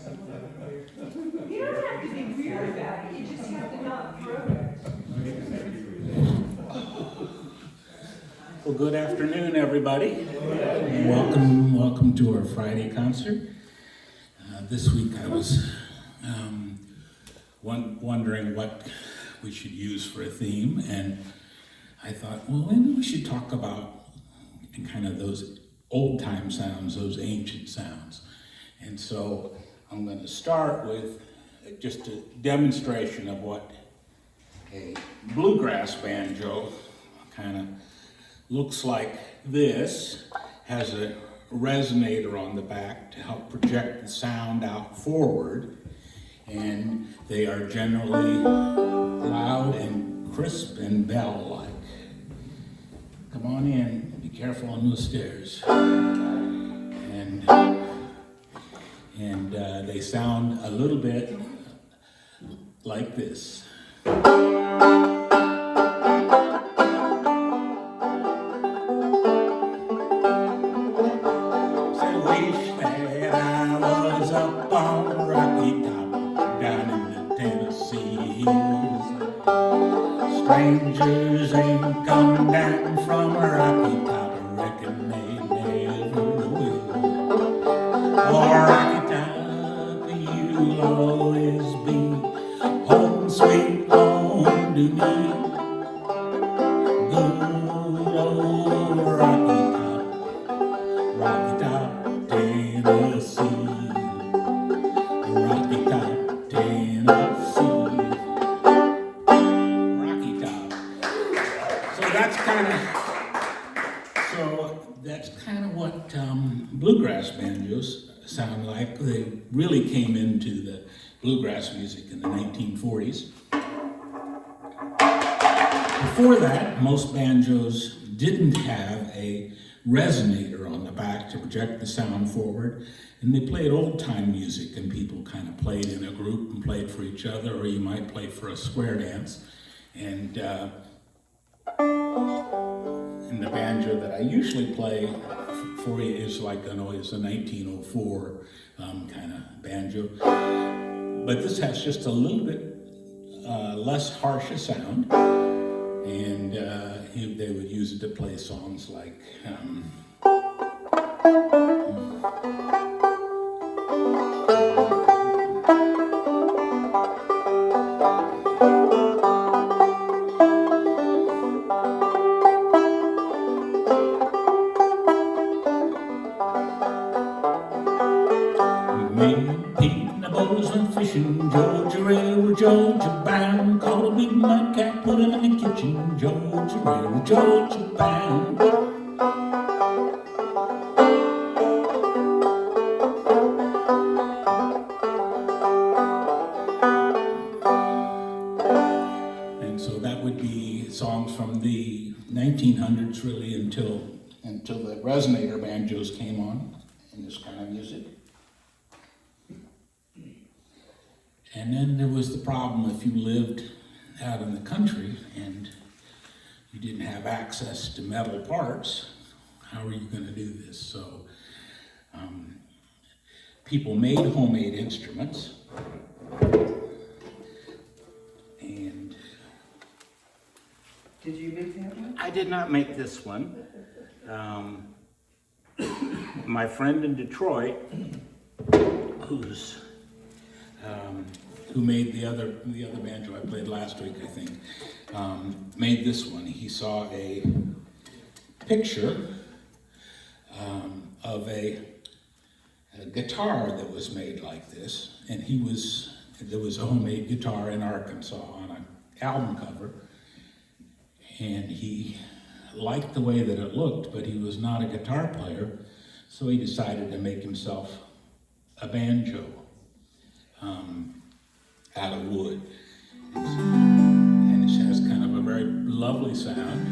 You don't have to be weird about it, you just have to not throw it. Well, good afternoon, everybody. Welcome to our Friday concert. This week I was wondering what we should use for a theme, and I thought, well, maybe we should talk about kind of those old-time sounds, those ancient sounds. And so I'm going to start with just a demonstration of what a bluegrass banjo kind of looks like. This has a resonator on the back to help project the sound out forward, and they are generally loud and crisp and bell-like. Come on in, be careful on those stairs. And they sound a little bit like this. Strangers ain't coming down from a rocky top, I reckon they never will. Oh, rocky top, you'll always be home, sweet home to me. Good old Rocky Top, Tennessee. Rocky Top, Tennessee. That's kind of what bluegrass banjos sound like. They really came into the bluegrass music in the 1940s. Before that, most banjos didn't have a resonator on the back to project the sound forward, and they played old-time music, and people kind of played in a group and played for each other, or you might play for a square dance. And the banjo that I usually play for you is like a 1904 kind of banjo. But this has just a little bit less harsh a sound, and they would use it to play songs like Georgia Railroad, Georgia bound. Caught a big nightcap, put him in the kitchen. Georgia Railroad, Georgia bound. And so that would be songs from the 1900s, really, until the resonator banjos came on in this kind of music. And then there was the problem if you lived out in the country and you didn't have access to metal parts, how are you going to do this? So people made homemade instruments, and did you make that one? I did not make this one. My friend in Detroit, who made the other banjo I played last week, I think, made this one. He saw a picture of a guitar that was made like this, and there was a homemade guitar in Arkansas on an album cover, and he liked the way that it looked, but he was not a guitar player, so he decided to make himself a banjo out of wood. And it has kind of a very lovely sound.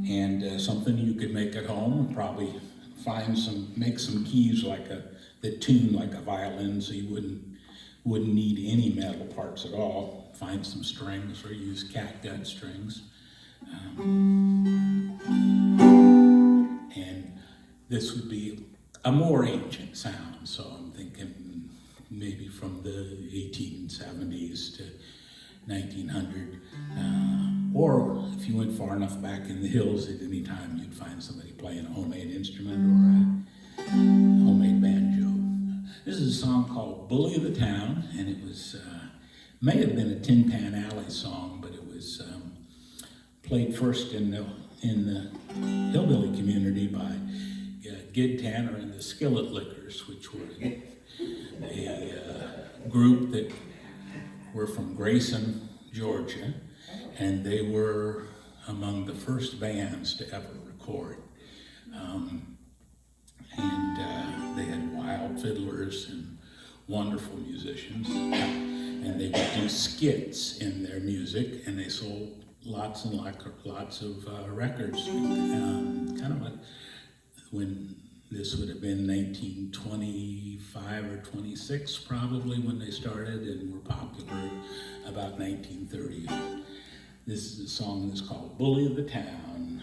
And something you could make at home, probably make some keys that tune like a violin, so you wouldn't need any metal parts at all. Find some strings or use catgut strings. And this would be a more ancient sound. So I'm thinking maybe from the 1870s to 1900. Or if you went far enough back in the hills, at any time you'd find somebody playing a homemade instrument or a homemade banjo. This is a song called Bully of the Town, and it was may have been a Tin Pan Alley song, but it was played first in the hillbilly community by Gid Tanner and the Skillet Lickers, which were a group that were from Grayson, Georgia, and they were among the first bands to ever record. They had wild fiddlers and wonderful musicians, and they would do skits in their music, and they sold lots and lots of records, kind of like when this would have been 1925 or 26 probably when they started, and were popular about 1930. This is a song that's called Bully of the Town.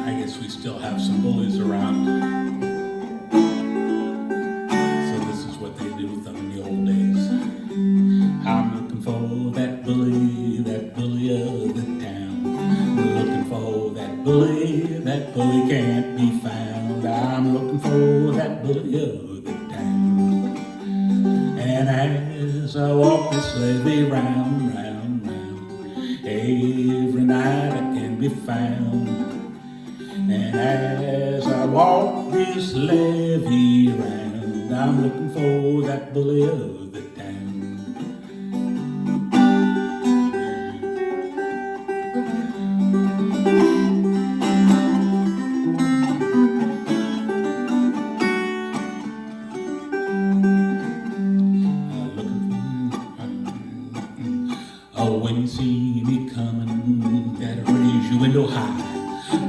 I guess we still have some bullies around, so this is what they did with them in the old days. I'm looking for that bully of the town. We're looking for that bully can't be found. I'm looking for that bully of the town. And as I walk this levee round, round, round, every night I can be found. And as I walk this levee round, I'm looking for that bully of the town. Oh, when you see me coming, gotta raise your window high.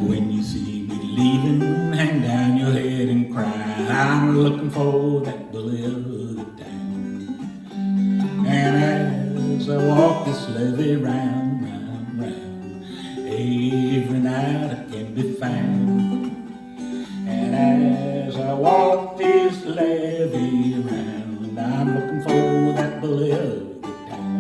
When you see me leaving, hang down your head and cry. I'm looking for that bully of the town. And as I walk this levee round, round, round, every night I can be found. And as I walk this levee round, I'm looking for that bully of the town.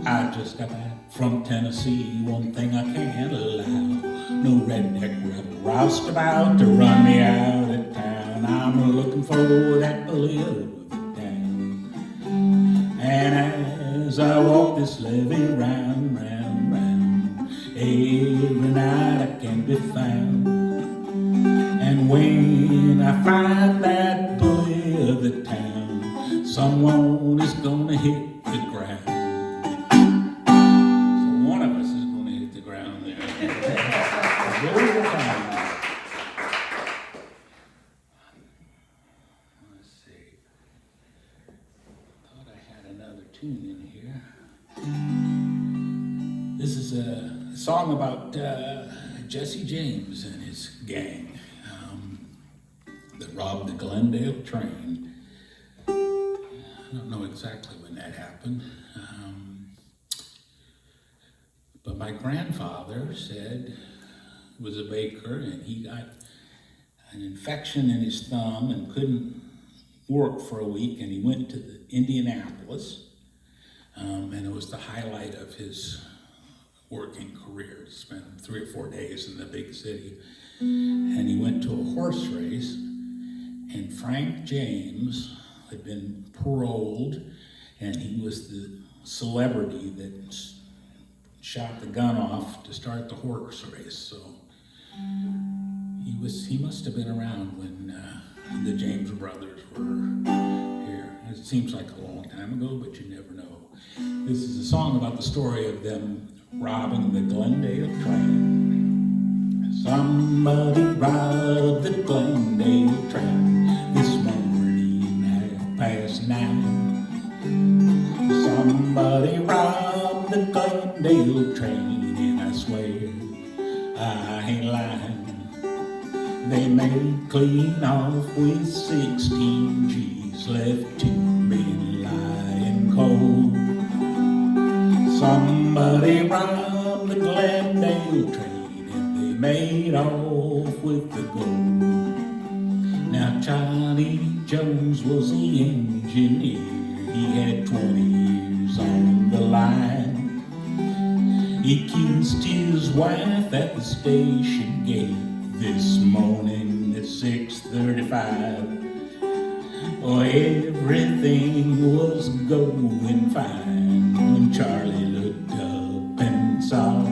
I just got back from Tennessee, one thing I can't allow. No redneck rebel roustabout to run me out of town. I'm looking for that bully of the town. And as I walk this levee round, round, round, every night I can be found. And when I find that bully of the town, someone is gonna hit the ground. Let's see. Thought I had another tune in here. This is a song about Jesse James and his gang that robbed the Glendale train. I don't know exactly when that happened. But my grandfather said he was a baker, and he got an infection in his thumb and couldn't work for a week, and he went to Indianapolis, and it was the highlight of his working career. He spent 3 or 4 days in the big city, and he went to a horse race, and Frank James had been paroled, and he was the celebrity that shot the gun off to start the horse race. So he must have been around when the James brothers were here. It seems like a long time ago, but you never know. This is a song about the story of them robbing the Glendale train. Somebody robbed the Glendale train this morning, 9:30. Somebody robbed the Glendale train, and I swear I ain't lying. They made clean off with 16 G's, left 2 men lying cold. Somebody robbed the Glendale train and they made off with the gold. Now Charlie Jones was the engineer, he had 20 years on the line. He kissed his wife at the station gate this morning at 6:35. Oh, everything was going fine when Charlie looked up and saw a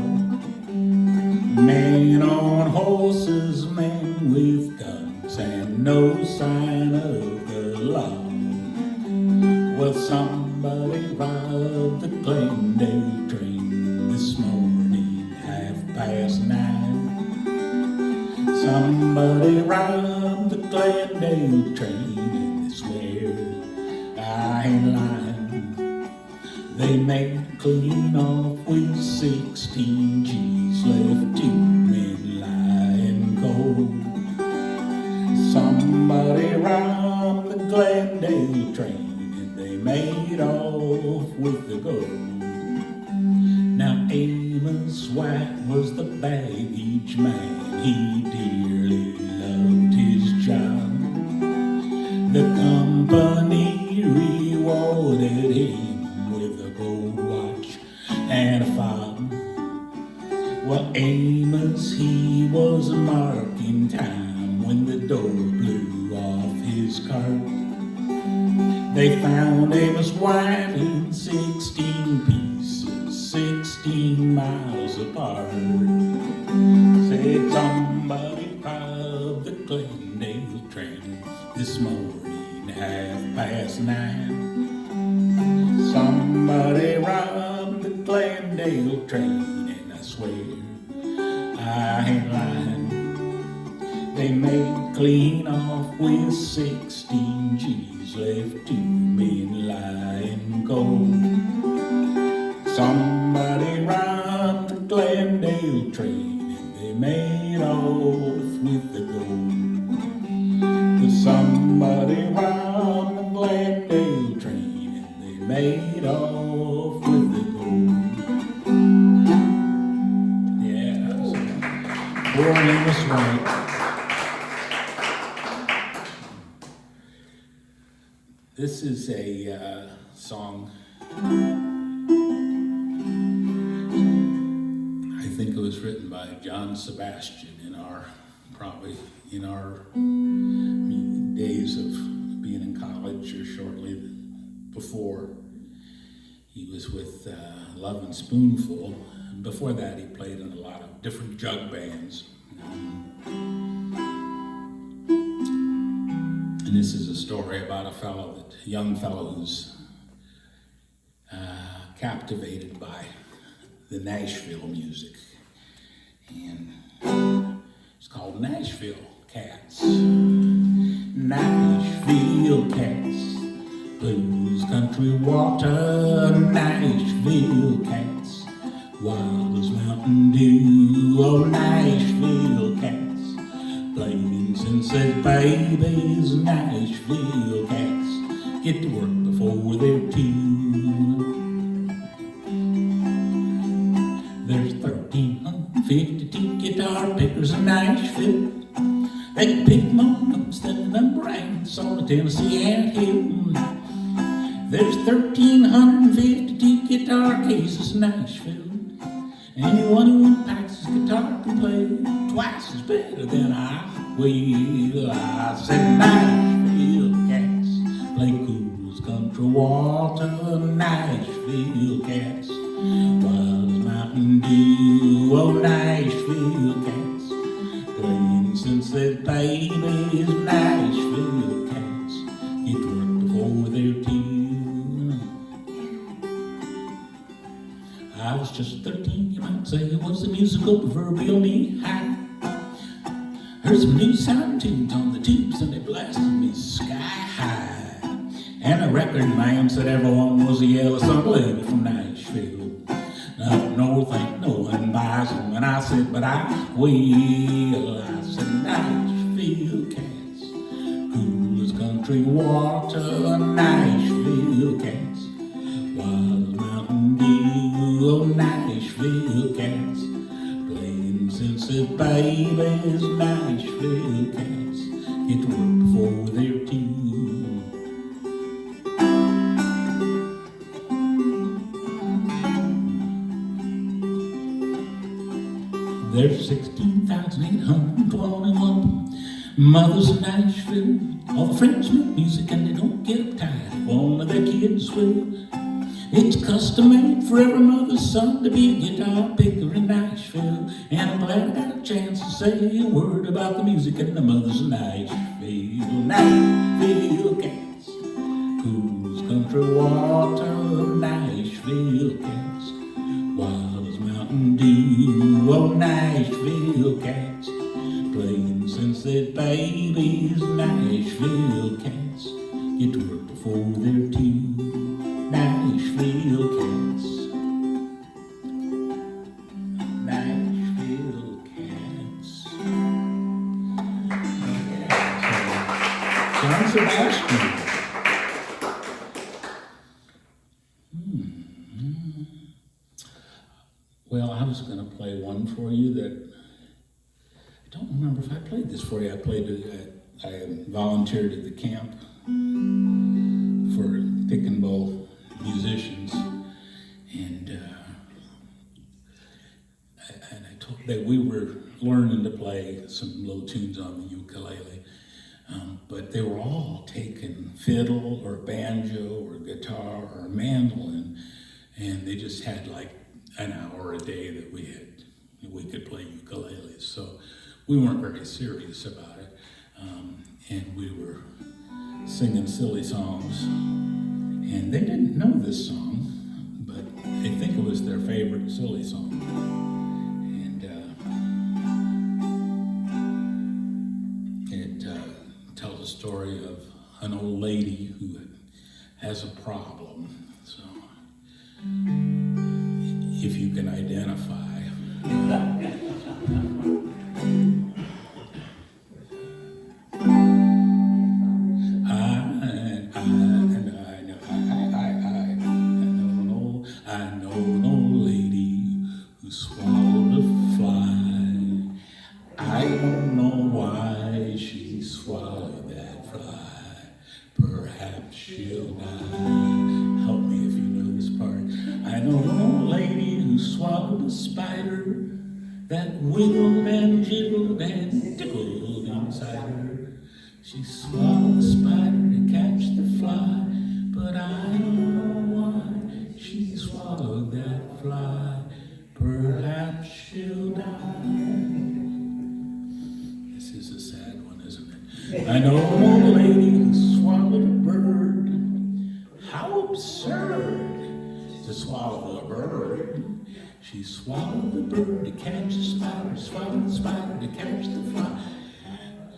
man on horses, man with guns, and no sign of the law. Well, somebody robbed the Glendale train this morning, 9:30. Somebody robbed the Glendale train, and they swear I ain't lying. They made clean off with 16 G's, left 2 men lying cold. Somebody robbed the Glendale train, and they made off with the gold. Now Amos White was the baggage man, he dearly loved his job. The company rewarded him with a gold watch and a fob. Well, Amos, he was marking time when the door blew off his car. They found Amos White in 16 pieces, 16 miles apart. Said somebody robbed the Glendale train this morning, 9:30. Somebody robbed the Glendale train, and I swear I ain't lying. They made clean off with 16 G's, left 2 men lying cold. Somebody robbed the Glendale train, and they made off with the gold. 'Cause somebody robbed the Glendale train, and they made off with the gold. Yeah, poor Amos White. This is a song, I think it was written by John Sebastian probably in our days of being in college or shortly before. He was with Love and Spoonful. And before that, he played in a lot of different jug bands. And this is a story about a young fellow who's captivated by the Nashville music. And it's called Nashville Cats. Nashville Cats, blues, country, water, Nashville Cats, wild as Mountain Dew, oh Nashville Cats, playing since they're babies, Nashville Cats, get to work before they're 2. There's 1,352 guitar pickers in Nashville. They can pick more notes than the brains on the Tennessee anthill. There's 1,352 guitar cases in Nashville. Anyone who unpacks his guitar can play twice as better than I will. I said Nashville Cats, play cools, country, water, Nashville Cats, wild as Mountain Dew, oh Nashville Cats, playing since they're babies, Nashville Cats, get to work before they're 2. I was just 13, you might say, it was the musical proverbial knee high. Heard some new sound tunes on the tubes and they blasted me sky high. And a record man said everyone was a yellow sun lady from Nashville. Up north ain't no one buys them. And I said, but I will. I said, Nashville Nashville cats. Cool as country water, Nashville cats. Wild as Mountain Dew, oh, Nashville cats. Plain sensitive babies, Nashville cats. Get to work before they're two. There's 16,821 mothers in Nashville. All the friends make music and they don't get uptight if one of their kids will. It's custom made for every mother's son to be a guitar picker in Nashville. And I'm glad I got a chance to say a word about the music and the mothers in Nashville. Nashville cats, cool as country water, Nashville cats. Wild as Mountain Dew, oh, Nashville cats. Plain sensitive babies, Nashville cats. Get to work before they're two. Nashville cats. Nashville cats. John Sebastian. Well, I was going to play one for you that I don't remember if I played this for you. I volunteered at the camp for pick and bowl musicians, and I told that we were learning to play some little tunes on the ukulele, but they were all taking fiddle or banjo or guitar or mandolin, and they just had like an hour a day that we could play ukuleles. So we weren't very serious about it, and we were singing silly songs, and they didn't know this song, but I think it was their favorite silly song. And it tells a story of an old lady who has a problem. So if you can identify. I know an old lady who swallowed a fly. I don't know why she swallowed that fly. Perhaps she'll die. Help me if you know this part. I know an old lady who swallowed a spider that wiggled and jiggled and tickled inside her. She swallowed the spider to catch the fly, but I don't know why she swallowed that fly. Perhaps she'll die. This is a sad one, isn't it? I know an old lady who swallowed a bird. How absurd to swallow a bird. She swallowed the bird to catch the spider, swallowed the spider to catch the fly.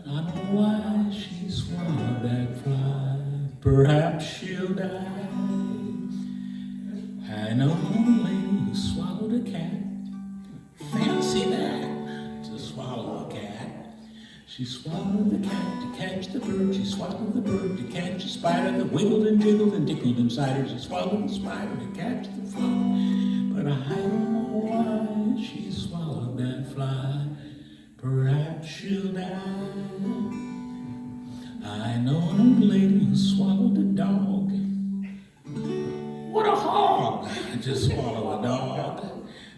I don't know why she swallowed that fly. Perhaps she'll die. I know an old lady who swallowed a cat. Fancy that, to swallow a cat. She swallowed the cat to catch the bird. She swallowed the bird to catch the spider that wiggled and jiggled and tickled inside her. She swallowed the spider to catch the fly. But I don't know why she swallowed that fly. Perhaps she'll die. I know an old lady who swallowed a dog. What a hog to swallow a dog.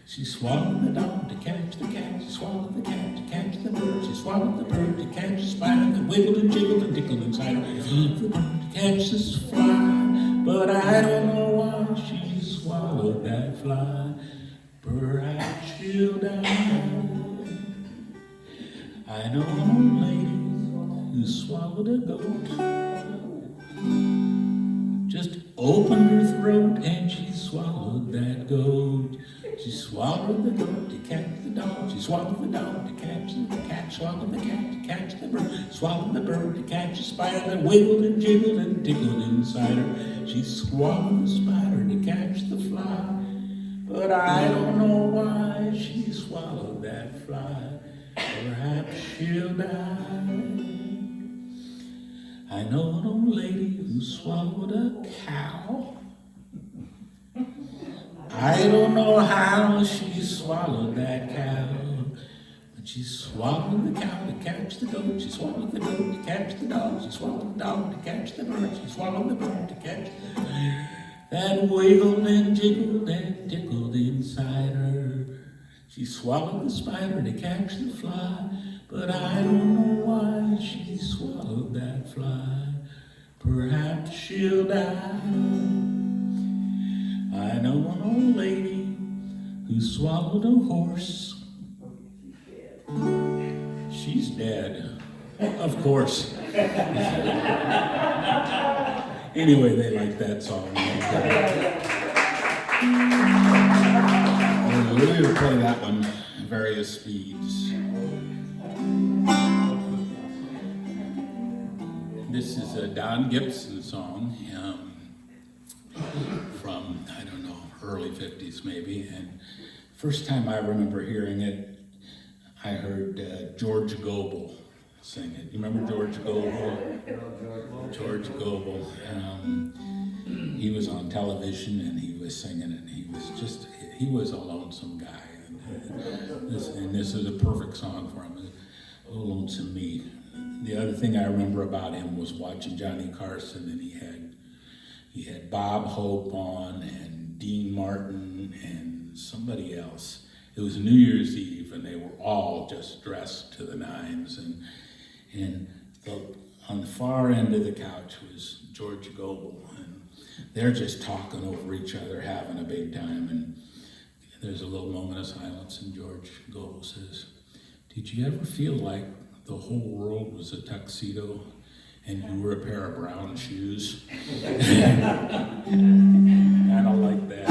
She swallowed the dog to catch the cat. She swallowed the cat to catch the bird. She swallowed the bird to catch the spider that wiggled and jiggled and tickled inside her. The bird to catch this fly. But I don't know why she swallowed that fly. Perhaps she'll die. I know an old lady who swallowed a goat. Just opened her throat and she swallowed that goat. She swallowed the goat to catch the dog. She swallowed the dog to catch the cat. Swallowed the cat to catch the bird. Swallowed the bird to catch the spider that wiggled and jiggled and tickled inside her. She swallowed the spider to catch the fly. But I don't know why she swallowed that fly. perhaps she'll die. I know an old lady who swallowed a cow. I don't know how she swallowed that cow, but she swallowed the cow to catch the goat. She swallowed the goat to catch the dog. She swallowed the dog to catch the bird. She swallowed the bird to catch the bird. That wiggled and jiggled and tickled inside her. She swallowed the spider to catch the fly, but I don't know why she swallowed that fly. Perhaps she'll die. I know an old lady who swallowed a horse. She's dead, of course. Anyway, they like that song. We're going to play that one at various speeds. This is a Don Gibson song from, I don't know, early 50s maybe. And first time I remember hearing it, I heard George Gobel sing it. You remember George Gobel? George Gobel. He was on television and he was singing it. He was a lonesome guy. And this is a perfect song for him. Oh, Lonesome Me. The other thing I remember about him was watching Johnny Carson, and he had Bob Hope on and Dean Martin and somebody else. It was New Year's Eve, and they were all just dressed to the nines. And on the far end of the couch was George Gobel, and they're just talking over each other, having a big time. And there's a little moment of silence, and George Gobel says, "Did you ever feel like the whole world was a tuxedo and you were a pair of brown shoes?" I don't like that.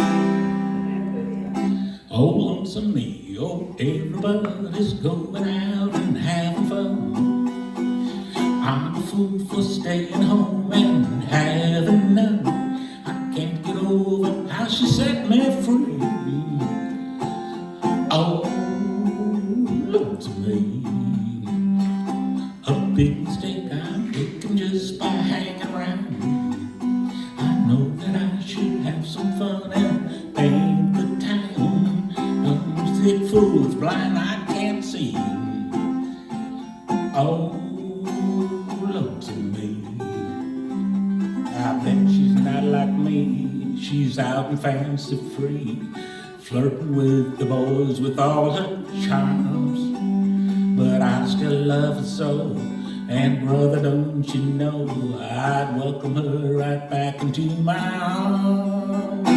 Oh, lonesome me, oh, everybody's going out and having fun. I'm a fool for staying home and having none. I can't get over how she set me free. Oh, lonesome me. A big mistake I'm making just by hanging around. I know that I should have some fun and paint the town. Those thick fools blind I can't see. Oh, lonesome me. I bet she's not like me. She's out and fancy free, flirting with the boys with all her charms. But I still love her so, and brother, don't you know, I'd welcome her right back into my arms.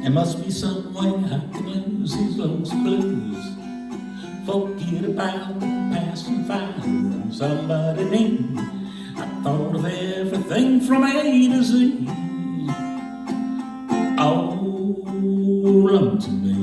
There must be some way I can lose these lonesome blues. Forget about the past and find somebody new. I thought of everything from A to Z. Oh, lonesome me.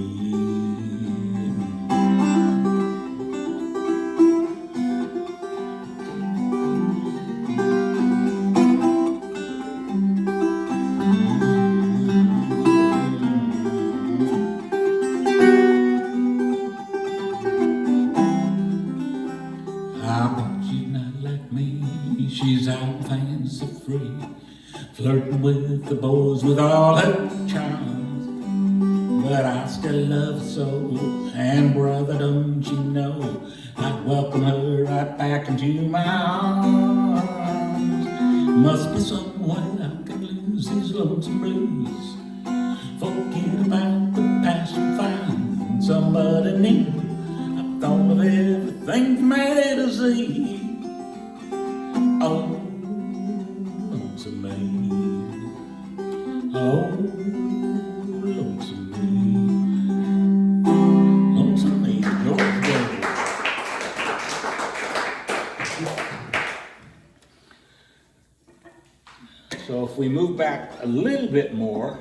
She's out fancy free, flirting with the boys with all her charms. But I still love her so, and brother, don't you know, I'd welcome her right back into my arms. Must be some way I can lose these lonesome blues. Forget about the past and find somebody new. I've thought of everything from A to Z. Oh, lonesome me. Oh, lonesome me. Lonesome me, George Gobel. So if we move back a little bit more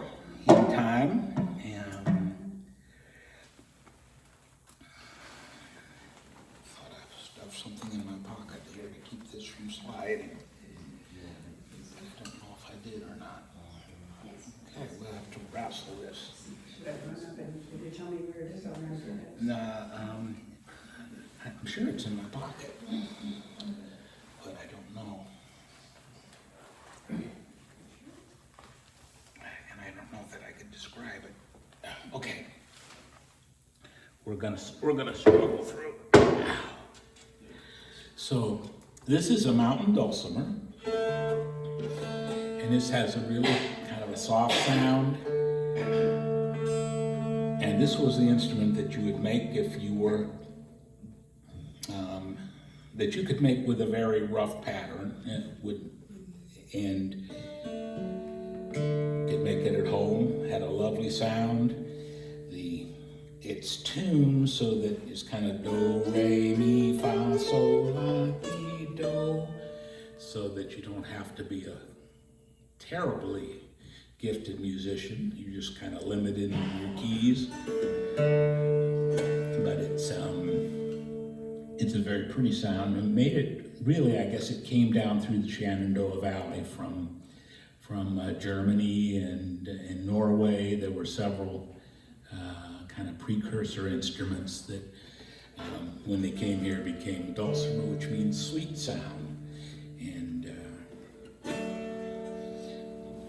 in time, something in my pocket here to keep this from sliding. I don't know if I did or not. Okay, we'll have to wrestle this. Should I run up and did you tell me where it is? I'll run up it. No, sure it's in my pocket, but I don't know. And I don't know that I can describe it. Okay. We're gonna struggle through. So this is a mountain dulcimer, and this has a really kind of a soft sound. And this was the instrument that you would make if you were, that you could make with a very rough pattern, and could make it at home. Had a lovely sound. It's tuned so that it's kind of do, re, mi, fa, sol, la, ti, do, so that you don't have to be a terribly gifted musician. You're just kind of limited in your keys. But it's a very pretty sound, and made it really, I guess it came down through the Shenandoah Valley from Germany and Norway. There were several kind of precursor instruments that when they came here became dulcimer, which means sweet sound. And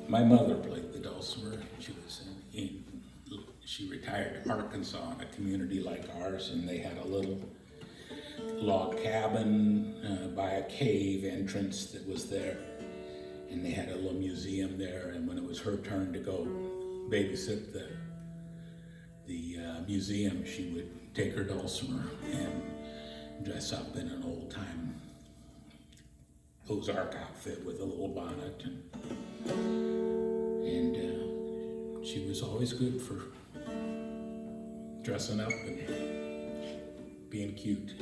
my mother played the dulcimer. She retired to Arkansas in a community like ours, and they had a little log cabin by a cave entrance that was there, and they had a little museum there. And when it was her turn to go babysit the museum, she would take her dulcimer and dress up in an old-time Ozark outfit with a little bonnet, and she was always good for dressing up and being cute.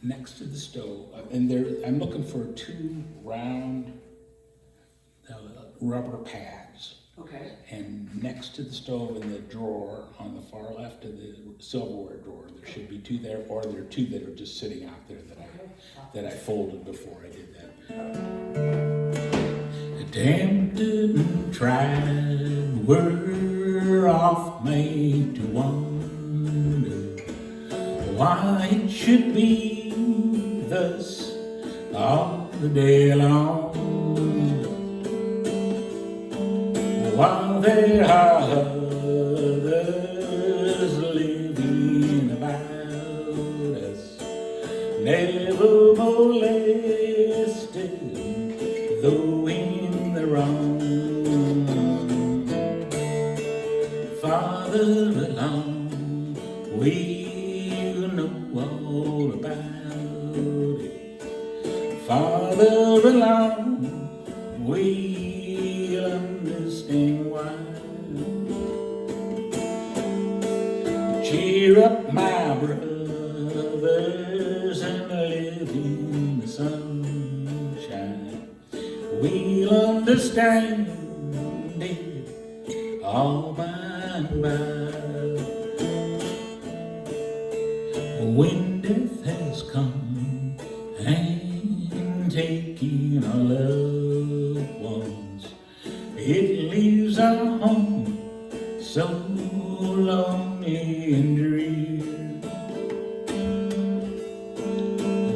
Next to the stove, and I'm looking for 2 round rubber pads. Okay. And next to the stove in the drawer on the far left of the silverware drawer, there should be 2 there, or there are 2 that are just sitting out there that I folded before I did that. Attempted and tried, we're off made to wonder why it should be thus all the day long, while there are others living about us, never molested, though in the wrong. Farther along, we'll know all about it. Farther along, we'll understand why. Cheer up, my brothers, and live in the sunshine. We'll understand it all by and by. When death has come and taken our loved ones, it leaves our home so lonely and drear.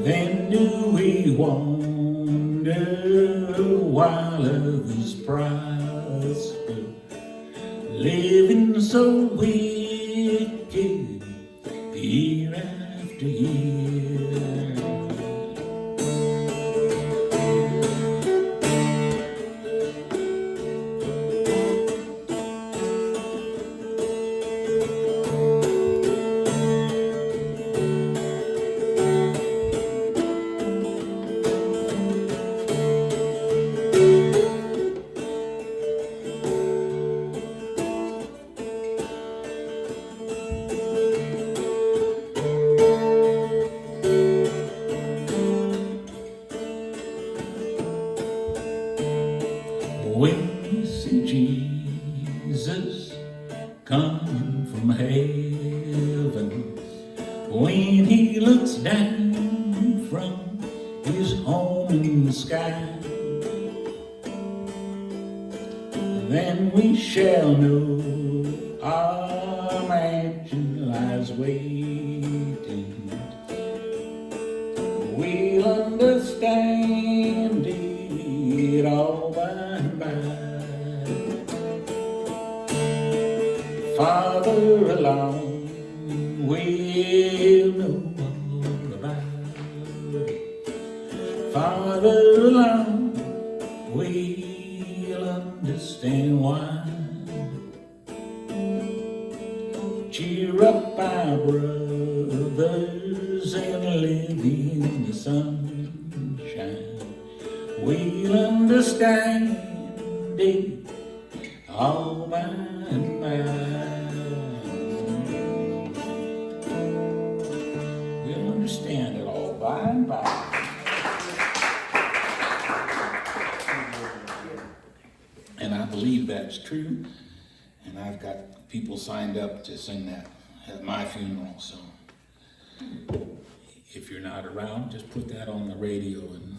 Then do we wonder while others prosper, living so wicked year after year. is home in the sky. Then we shall know our mansion lies waiting. We'll understand it all by and by. Farther along, we'll know all about it. Farther along, we'll understand why. Cheer up, our brothers, and live in the sunshine. We'll understand it all by and by. We'll understand it all by and by. And I believe that's true. And I've got people signed up to sing that at my funeral. So if you're not around, just put that on the radio and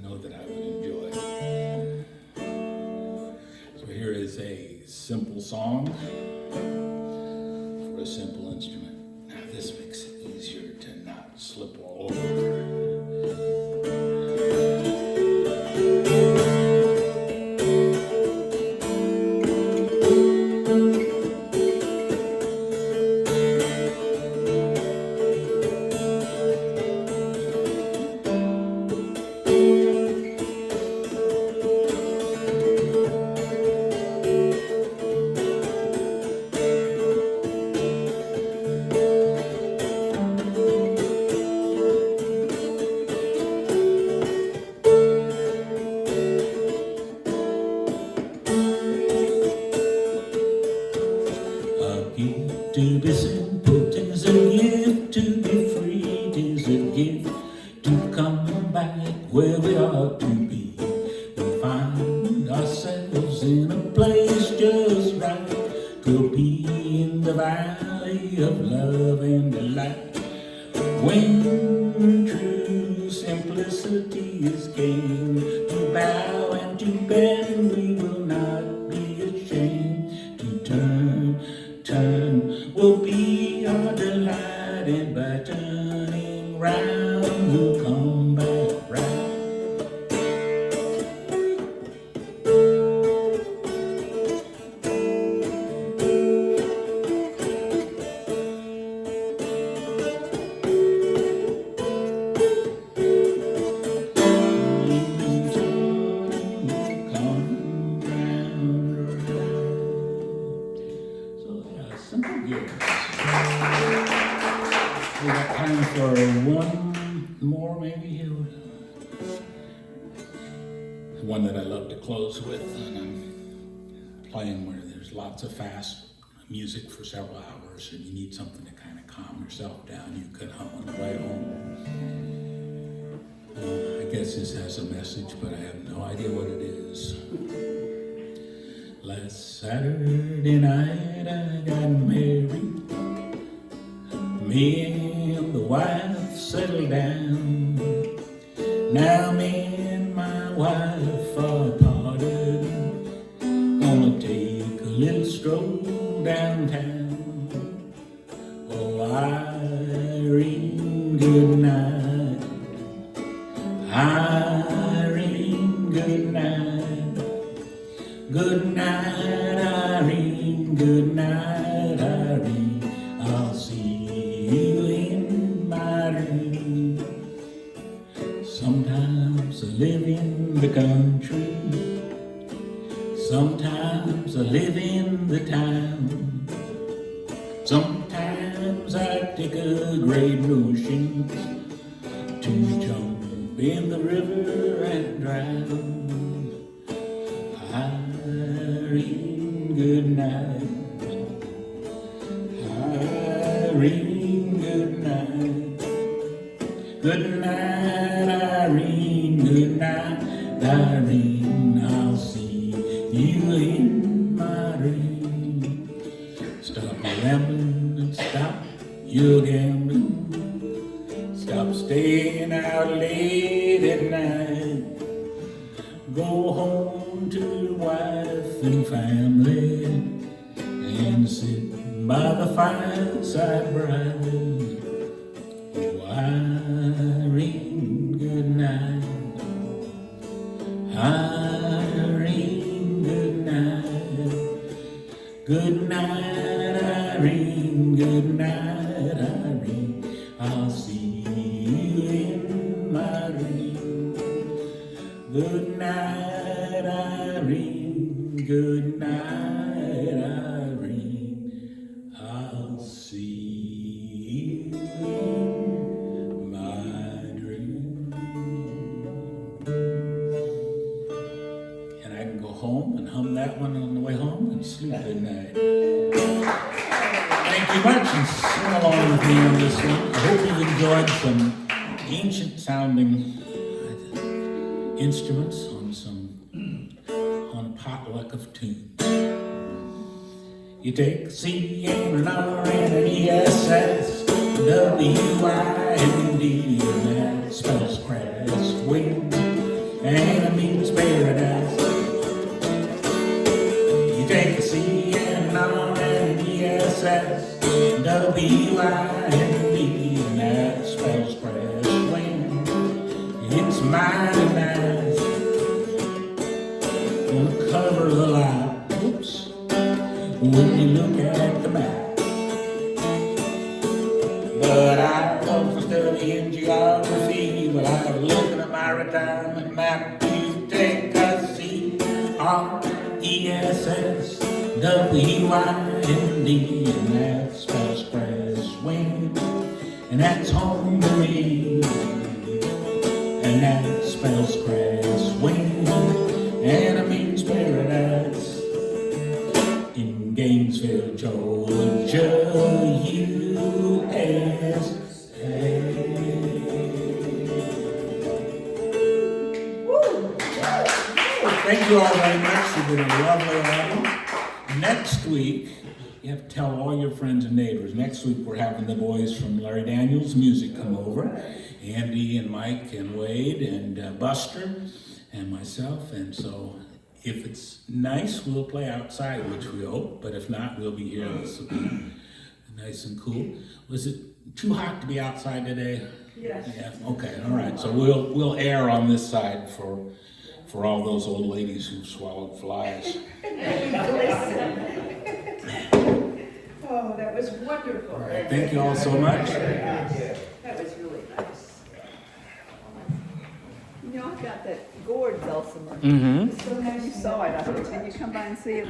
know that I would enjoy it. So here is a simple song for a simple instrument. Now this makes it easier to not slip all over. To be simple, 'tis a gift. To be free, 'tis a gift. To come back where we ought to be. We find ourselves in a place just right. Could be in the valley of love and delight. When true simplicity is gained, to bow and to bend, we will not be ashamed. To turn will be our delight, and by turning round we'll come back right. Simple gift. We got time for one more, maybe. One that I love to close with, and I'm playing where there's lots of fast music for several hours, and you need something to kind of calm yourself down. You could hum on the way home. I guess this has a message, but I have no idea what it is. Last Saturday night I got married. Me and the wife settled down. Now me and my wife are parted. Gonna take a little stroll downtown. Oh, Irene, good night. Irene, good night. Good night, Irene, good night, Irene. I'll see you in my dream. Sometimes I live in the country. Sometimes I live in the town. Sometimes I take a great notion to jump in the river and drown. Irene, good night. Irene, good night. Good night, Irene, good night, Irene. I'll see you in my dream. Stop your rambling and stop your gambling. Stop up staying out late at night. Go home to your wife and family and sit by the fireside bright. Oh, Irene, good night. Irene, good night. Good night, Irene. Good night, Irene. I'll see you in my dream. Good night, Irene. Good night, Irene. I'll see you in my dream. And I can go home and hum that one on the way home and sleep good night. Thank you much, and sing along with me on this one. I hope you've enjoyed some ancient sounding instruments on a potluck of tunes. You take a C and an R and an ESS, WIND, and that spells crash, wind, and it means paradise. You take a C and an R and an ESS, WIND, and that spells crash, wind. It's mighty nice. Gonna cover the line. Oops. When you look at the map. But I was studying geography while I was looking at my retirement map. You take a CRESS, WIND, and that spells crash wind, and that's home to me. And that spells crash wind, and it means paradise. In Gainesville, Georgia, USA. Thank you all very much. You've been a lovely audience. Next week, you have to tell all your friends and neighbors. Next week, we're having the boys from Larry Daniels Music come over. Andy and Mike and Wade and Buster and myself. And so if it's nice, we'll play outside, which we hope. But if not, we'll be here. This will be nice and cool. Was it too hot to be outside today? Yes. Yeah. Okay. All right. So we'll err on this side for all those old ladies who swallowed flies. Oh, that was wonderful. All right. Thank you all so much. That was really nice. You know, I've got that gourd dulcimer. Mm-hmm. So now you saw it, I thought, can you come by and see it?